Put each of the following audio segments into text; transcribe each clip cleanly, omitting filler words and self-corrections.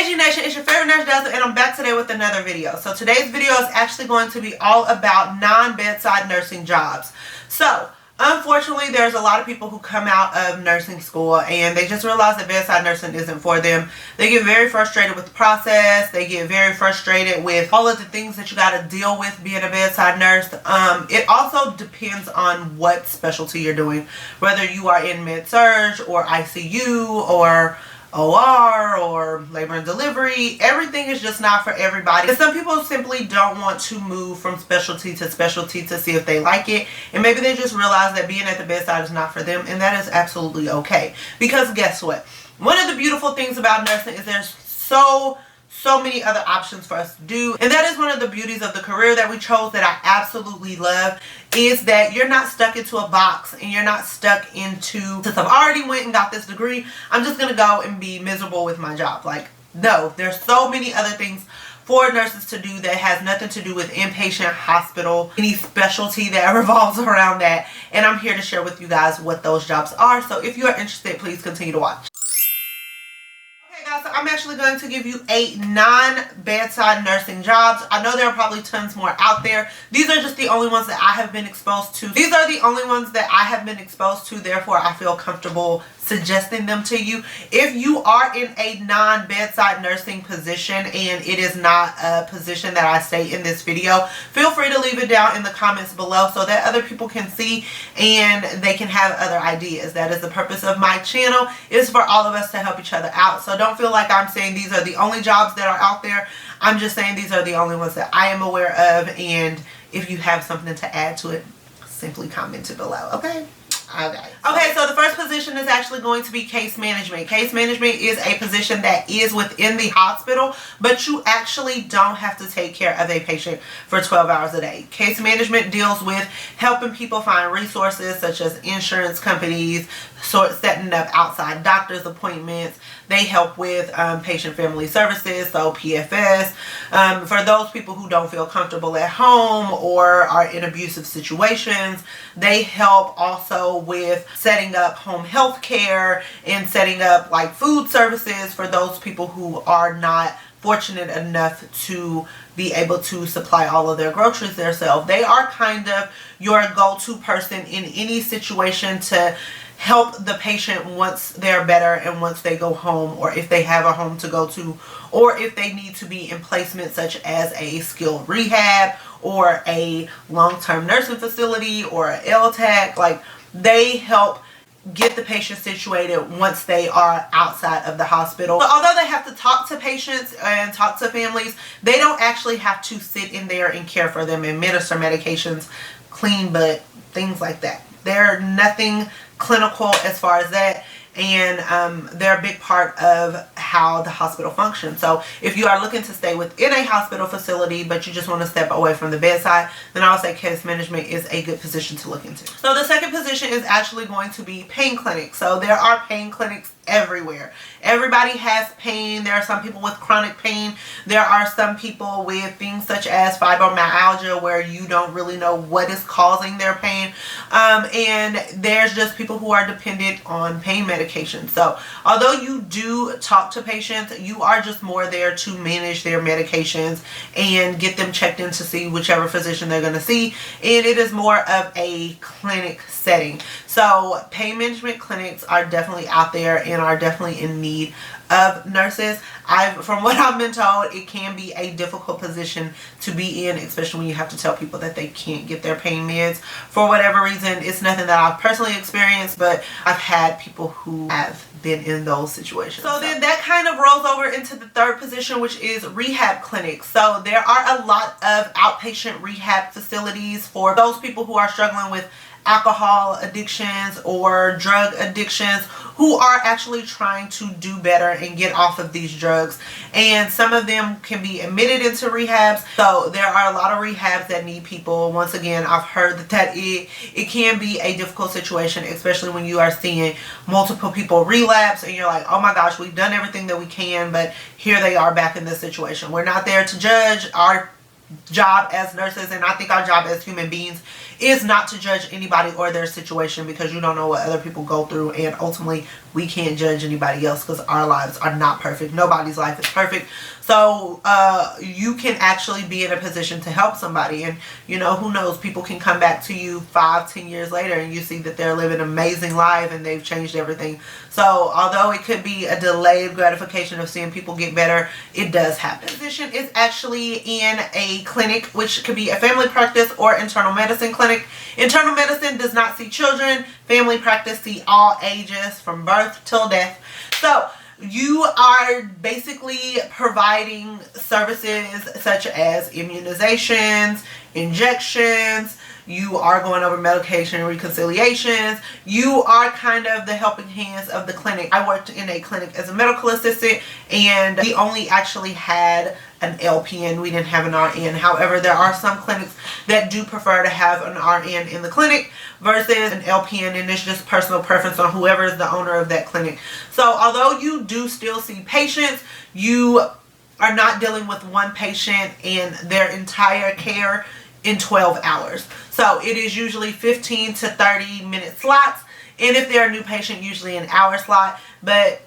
Hey G Nation, it's your favorite nurse Delta, and I'm back today with another video. So today's video is actually going to be all about non-bedside nursing jobs. So unfortunately, there's a lot of people who come out of nursing school and they just realize that bedside nursing isn't for them. They get very frustrated with the process. They get very frustrated with all of the things that you got to deal with being a bedside nurse. It also depends on what specialty you're doing, whether you are in med-surg or ICU or OR or labor and delivery. Everything is just not for everybody. And some people simply don't want to move from specialty to specialty to see if they like it, and maybe they just realize that being at the bedside is not for them, and that is absolutely okay. Because guess what? One of the beautiful things about nursing is there's so many other options for us to do, and that is one of the beauties of the career that we chose that I absolutely love, is that you're not stuck into a box and you're not stuck into, since I've already went and got this degree, I'm just gonna go and be miserable with my job. Like, no, there's so many other things for nurses to do that has nothing to do with inpatient, hospital, any specialty that revolves around that, and I'm here to share with you guys what those jobs are. So if you are interested, please continue to watch. So I'm actually going to give you 8 non-bedside nursing jobs. I know there are probably tons more out there. These are just the only ones that I have been exposed to. These are the only ones that I have been exposed to, therefore I feel comfortable suggesting them to you. If you are in a non-bedside nursing position and it is not a position that I say in this video, feel free to leave it down in the comments below so that other people can see and they can have other ideas. That is the purpose of my channel, is for all of us to help each other out. So don't feel like I'm saying these are the only jobs that are out there. I'm just saying these are the only ones that I am aware of, and if you have something to add to it, simply comment it below, okay? Okay, so the first position is actually going to be case management. Case management is a position that is within the hospital, but you actually don't have to take care of a patient for 12 hours a day. Case management deals with helping people find resources such as insurance companies, setting up outside doctor's appointments. They help with patient family services, so PFS. For those people who don't feel comfortable at home or are in abusive situations, they help also with setting up home health care and setting up like food services for those people who are not fortunate enough to be able to supply all of their groceries themselves. They are kind of your go-to person in any situation to help the patient once they're better and once they go home, or if they have a home to go to, or if they need to be in placement such as a skilled rehab or a long-term nursing facility or an LTAC. Like, they help get the patient situated once they are outside of the hospital. So although they have to talk to patients and talk to families, they don't actually have to sit in there and care for them, administer medications, clean butt, things like that. They're nothing clinical as far as that, and they're a big part of how the hospital functions. So if you are looking to stay within a hospital facility but you just want to step away from the bedside, then I would say case management is a good position to look into. So the second position is actually going to be pain clinics. So there are pain clinics everywhere. Everybody has pain. There are some people with chronic pain. There are some people with things such as fibromyalgia where you don't really know what is causing their pain, and there's just people who are dependent on pain medication. So although you do talk to patients, you are just more there to manage their medications and get them checked in to see whichever physician they're going to see, and it is more of a clinic setting. So pain management clinics are definitely out there and are definitely in need of nurses. From what I've been told, it can be a difficult position to be in, especially when you have to tell people that they can't get their pain meds for whatever reason. It's nothing that I've personally experienced, but I've had people who have been in those situations. So then that kind of rolls over into the third position, which is rehab clinics. So there are a lot of outpatient rehab facilities for those people who are struggling with alcohol addictions or drug addictions, who are actually trying to do better and get off of these drugs, and some of them can be admitted into rehabs. So there are a lot of rehabs that need people. Once again, I've heard that it can be a difficult situation, especially when you are seeing multiple people relapse and you're like, oh my gosh, we've done everything that we can, but here they are back in this situation. We're not there to judge. Our job as nurses, and I think our job as human beings, is not to judge anybody or their situation, because you don't know what other people go through, and ultimately we can't judge anybody else because our lives are not perfect. Nobody's life is perfect. So you can actually be in a position to help somebody, and you know, who knows, people can come back to you 5-10 years later and you see that they're living an amazing life and they've changed everything. So although it could be a delayed gratification of seeing people get better, it does happen. The position is actually in a clinic, which could be a family practice or internal medicine clinic. Internal medicine does not see children. Family practice see all ages from birth till death. So you are basically providing services such as immunizations, injections. You are going over medication reconciliations. You are kind of the helping hands of the clinic. I worked in a clinic as a medical assistant, and we only actually had an LPN. We didn't have an RN. However, there are some clinics that do prefer to have an RN in the clinic versus an LPN, and it's just personal preference on whoever is the owner of that clinic. So although you do still see patients, you are not dealing with one patient and their entire care in 12 hours. So it is usually 15 to 30 minute slots, and if they're a new patient, usually an hour slot, but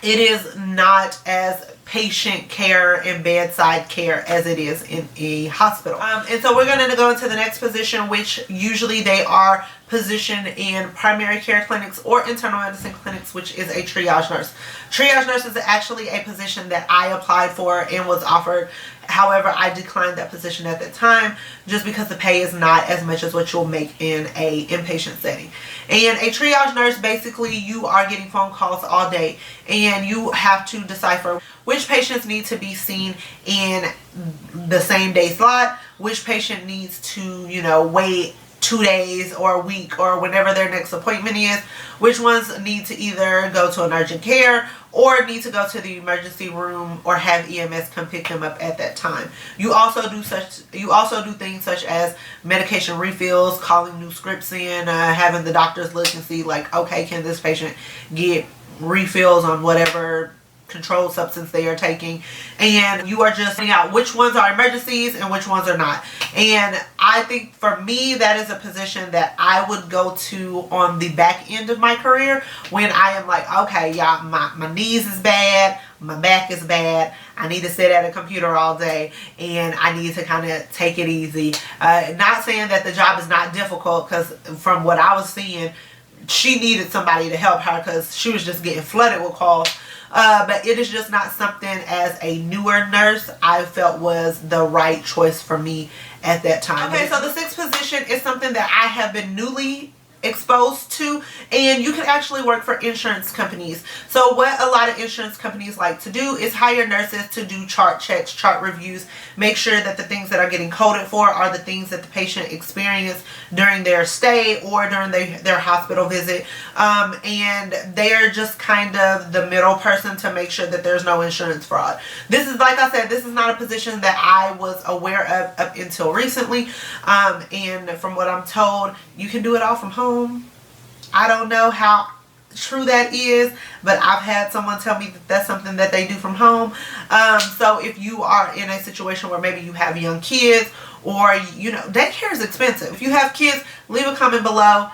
it is not as patient care and bedside care as it is in a hospital. And so we're going to go into the next position, which usually they are positioned in primary care clinics or internal medicine clinics, which is a triage nurse. Triage nurse is actually a position that I applied for and was offered. However, I declined that position at the time just because the pay is not as much as what you'll make in a inpatient setting. And a triage nurse, basically you are getting phone calls all day and you have to decipher which patients need to be seen in the same day slot, which patient needs to, you know, wait 2 days or a week or whenever their next appointment is, which ones need to either go to an urgent care or need to go to the emergency room or have EMS come pick them up at that time. You also do things such as medication refills, calling new scripts in, having the doctors look and see like, okay, can this patient get refills on whatever controlled substance they are taking, and you are just finding out which ones are emergencies and which ones are not. And I think for me, that is a position that I would go to on the back end of my career when I am like, okay, yeah, my knees is bad, my back is bad, I need to sit at a computer all day, and I need to kind of take it easy. Not saying that the job is not difficult, because from what I was seeing, she needed somebody to help her because she was just getting flooded with calls. But it is just not something as a newer nurse I felt was the right choice for me at that time. Okay, so the sixth position is something that I have been newly exposed to, and you can actually work for insurance companies. So what a lot of insurance companies like to do is hire nurses to do chart checks, chart reviews, make sure that the things that are getting coded for are the things that the patient experienced during their stay or during their hospital visit, and they're just kind of the middle person to make sure that there's no insurance fraud. This is, like I said, this is not a position that I was aware of up until recently, and from what I'm told, you can do it all from home. I don't know how true that is, but I've had someone tell me that that's something that they do from home. So if you are in a situation where maybe you have young kids, or you know, daycare is expensive. If you have kids, leave a comment below.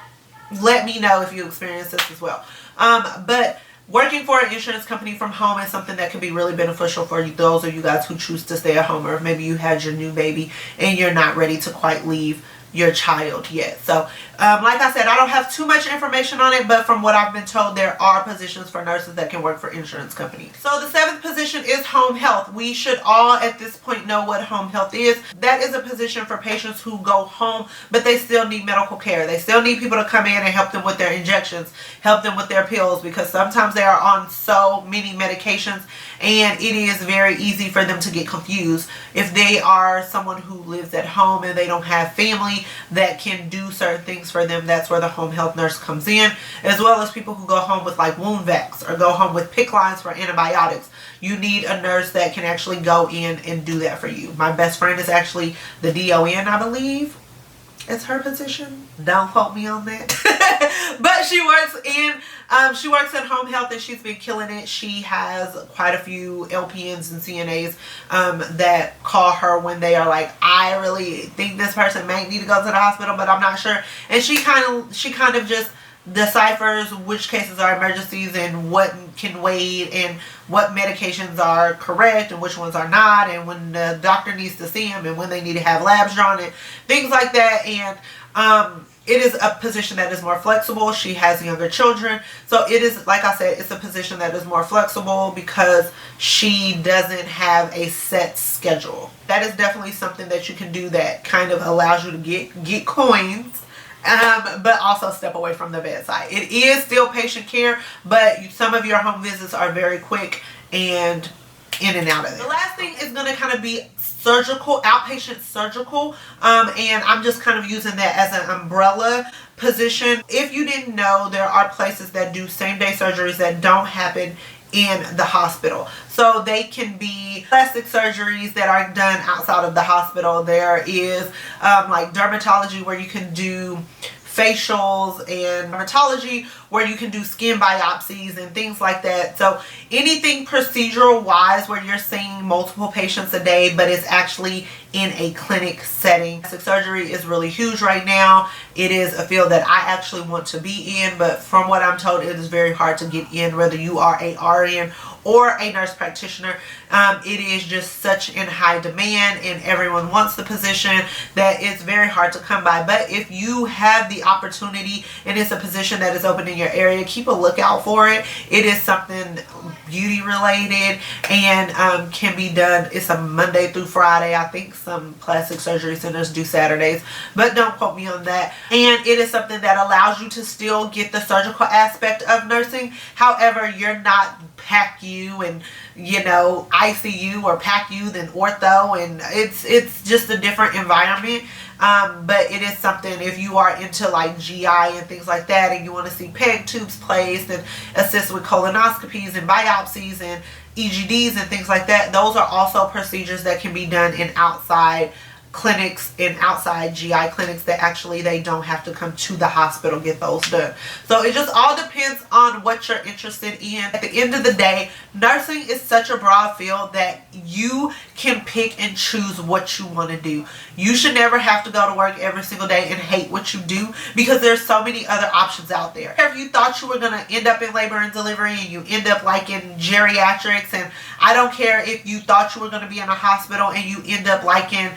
Let me know if you experience this as well. But working for an insurance company from home is something that can be really beneficial for you, those of you guys who choose to stay at home, or maybe you had your new baby and you're not ready to quite leave your child yet. So like I said, I don't have too much information on it, but from what I've been told, there are positions for nurses that can work for insurance companies. So the seventh position is home health. We should all at this point know what home health is. That is a position for patients who go home, but they still need medical care. They still need people to come in and help them with their injections, help them with their pills, because sometimes they are on so many medications and it is very easy for them to get confused. If they are someone who lives at home and they don't have family that can do certain things for them, that's where the home health nurse comes in, as well as people who go home with like wound vacs or go home with PICC lines for antibiotics. You need a nurse that can actually go in and do that for you. My best friend is actually the DON, I believe. It's her position. Don't quote me on that. But she works in home health, and she's been killing it. She has quite a few LPNs and CNAs that call her when they are like, I really think this person may need to go to the hospital, but I'm not sure. And she kind of just deciphers which cases are emergencies and what can wait and what medications are correct and which ones are not, and when the doctor needs to see them and when they need to have labs drawn and things like that. And it is a position that is more flexible. She has younger children, so it is, like I said, it's a position that is more flexible because she doesn't have a set schedule. That is definitely something that you can do that kind of allows you to get coins, but also step away from the bedside. It is still patient care, but some of your home visits are very quick and in and out of it. The last thing is going to kind of be surgical, outpatient surgical, and I'm just kind of using that as an umbrella position. If you didn't know, there are places that do same-day surgeries that don't happen in the hospital. So they can be plastic surgeries that are done outside of the hospital. There is like dermatology where you can do facials, and dermatology where you can do skin biopsies and things like that. So anything procedural wise where you're seeing multiple patients a day, but it's actually in a clinic setting. Plastic surgery is really huge right now. It is a field that I actually want to be in, but from what I'm told, it is very hard to get in, whether you are a RN or a nurse practitioner. It is just such in high demand and everyone wants the position that it's very hard to come by. But if you have the opportunity and it's a position that is open in your area, keep a lookout for it. It is something beauty related and can be done. It's a Monday through Friday. I think some plastic surgery centers do Saturdays, but don't quote me on that. And it is something that allows you to still get the surgical aspect of nursing. However, you're not PACU and, you know, ICU or PACU than ortho, and it's just a different environment. But it is something, if you are into like GI and things like that, and you want to see PEG tubes placed and assist with colonoscopies and biopsies and EGDs and things like that, those are also procedures that can be done in outside clinics and outside GI clinics that actually they don't have to come to the hospital get those done. So it just all depends on what you're interested in. At the end of the day, nursing is such a broad field that you can pick and choose what you want to do. You should never have to go to work every single day and hate what you do, because there's so many other options out there. If you thought you were going to end up in labor and delivery and you end up like in geriatrics, and I don't care if you thought you were going to be in a hospital and you end up like in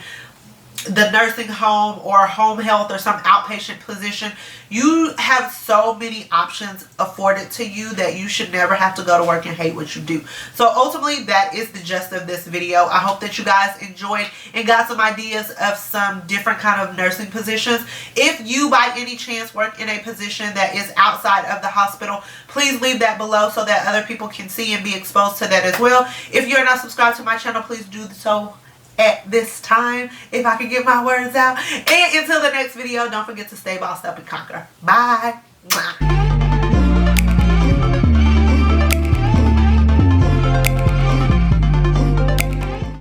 the nursing home or home health or some outpatient position, you have so many options afforded to you that you should never have to go to work and hate what you do. So ultimately, that is the gist of this video. I hope that you guys enjoyed and got some ideas of some different kind of nursing positions. If you by any chance work in a position that is outside of the hospital, please leave that below so that other people can see and be exposed to that as well. If you're not subscribed to my channel, please do so at this time, if I can get my words out. And until the next video, don't forget to stay bossed up and conquer. Bye.